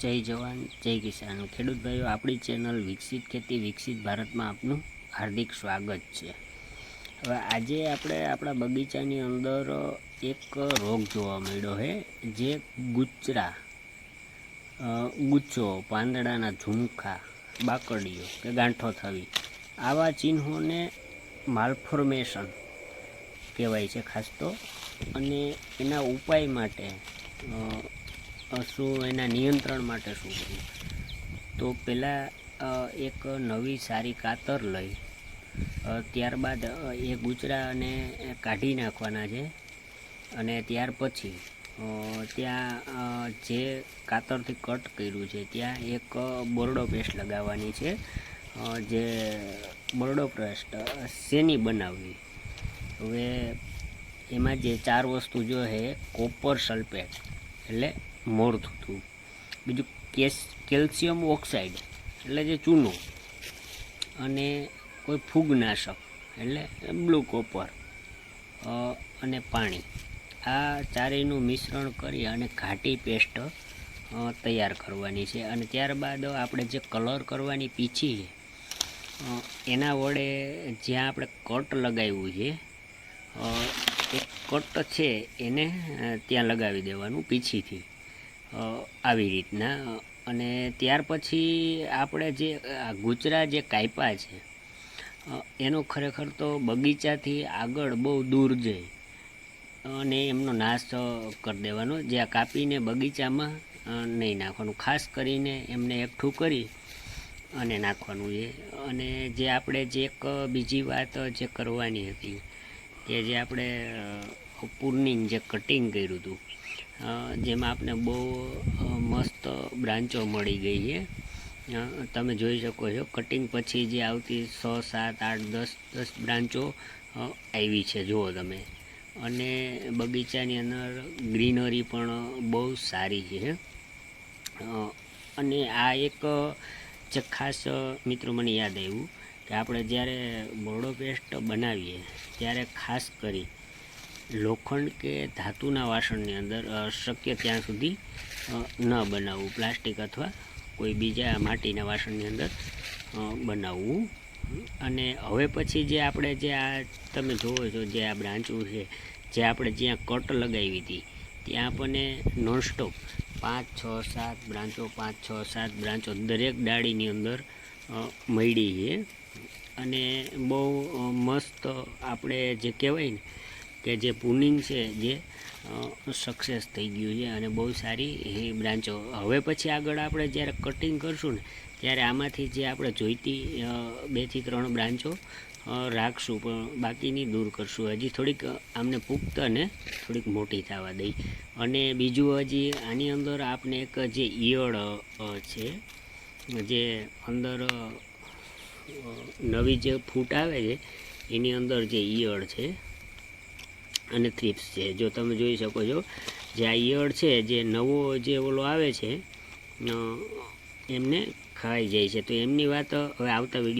જય જવાન જય કિસાન ખેડૂત ભાઈઓ, આપણી ચેનલ વિકસિત ખેતી વિકસિત ભારતમાં આપનું હાર્દિક સ્વાગત છે। હવે આજે આપણે આપણા બગીચાની અંદર એક રોગ જોવા મળ્યો છે, જે ગુચ્છો, પાંદડાના ઝુમખા, બાકડીઓ કે ગાંઠો થવી, આવા ચિહ્નોને માલફોર્મેશન કહેવાય છે ખાસ તો। અને એના ઉપાય માટે શું, એના નિયંત્રણ માટે શું કરવું? તો પહેલાં એક નવી સારી કાતર લઈ ત્યારબાદ એ ગુચરાને કાઢી નાખવાના છે। અને ત્યાર પછી ત્યાં જે કાતરથી કટ કર્યું છે ત્યાં એક બોરડો પેસ્ટ લગાવવાની છે। જે બોરડો પેસ્ટ શેની બનાવવી? હવે એમાં જે 4 વસ્તુ જો છે, કોપર સલ્ફેટ એટલે મોરથું, બીજું કેલ્શિયમ ઓક્સાઇડ એટલે જે ચૂનો, અને કોઈ ફૂગનાશક એટલે બ્લુ કોપર, અને પાણી, આ ચારેયનું મિશ્રણ કરી અને ઘાટી પેસ્ટ તૈયાર કરવાની છે। અને ત્યારબાદ આપણે જે કલર કરવાની પીછી છે એના વડે જ્યાં આપણે કટ લગાવ્યું છે એક કટ છે એને ત્યાં લગાવી દેવાનું પીછીથી, આવી રીતના। અને ત્યાર પછી આપણે જે ગુચરા જે કાપ્યા છે એનો ખરેખર તો બગીચાથી આગળ બહુ દૂર જઈ અને એમનો નાશ કરી દેવાનો, જે આ કાપીને બગીચામાં નહીં નાખવાનું, ખાસ કરીને એમને એકઠું કરી અને નાખવાનું છે। અને જે આપણે જે એક બીજી વાત જે કરવાની હતી કે જે આપણે પૂર્નિંગ જે કટિંગ કર્યું હતું, જેમાં આપણે બહુ મસ્ત બ્રાન્ચો મળી ગઈ છે। તમે જોઈ શકો છો કટિંગ પછી જે આવતી 6, 7, 8, 10 બ્રાન્ચો આવી છે, જુઓ તમે। અને બગીચાની અંદર ગ્રીનરી પણ બહુ સારી છે। અને આ એક જે ખાસ મિત્રો મને યાદ આવ્યું કે આપણે જ્યારે બોરડો પેસ્ટ બનાવીએ ત્યારે ખાસ કરી લોખંડ કે ધાતુના વાસણની અંદર શક્ય ત્યાં સુધી ન બનાવવું, પ્લાસ્ટિક અથવા કોઈ બીજા માટીના વાસણની અંદર બનાવવું। અને હવે પછી જે આપણે જે આ તમે જોવો છો જે આ બ્રાન્ચો છે, જે આપણે જ્યાં કટ લગાવી હતી ત્યાં આપણને નોનસ્ટોપ 5, 6, 7 બ્રાન્ચો 5, 6, 7 બ્રાન્ચો દરેક ડાળીની અંદર મળી છે। અને બહુ મસ્ત આપણે જે કહેવાય ને કે જે પુનિંગ છે જે સક્સેસ થઈ ગયું છે, અને બહુ સારી એ બ્રાન્ચો। હવે પછી આગળ આપણે જ્યારે કટિંગ કરશું ને ત્યારે આમાંથી જે આપણે જોઈતી 2 થી 3 બ્રાન્ચો રાખશું, પણ બાકીની દૂર કરશું। હજી થોડીક આમને પુખ્ત અને થોડીક મોટી થવા દઈ। અને બીજું હજી આની અંદર આપણે એક જે ઈયળ છે, જે અંદર નવી જે ફૂટ આવે છે એની અંદર જે ઈયળ છે અને થ્રિપ્સ છે, જો તમે જોઈ શકો છો જે આ ઈયળ છે જે નવો જે ઓલો આવે છે એમને ખાઈ જાય છે। તો એમની વાત હવે આવતા વિડીયો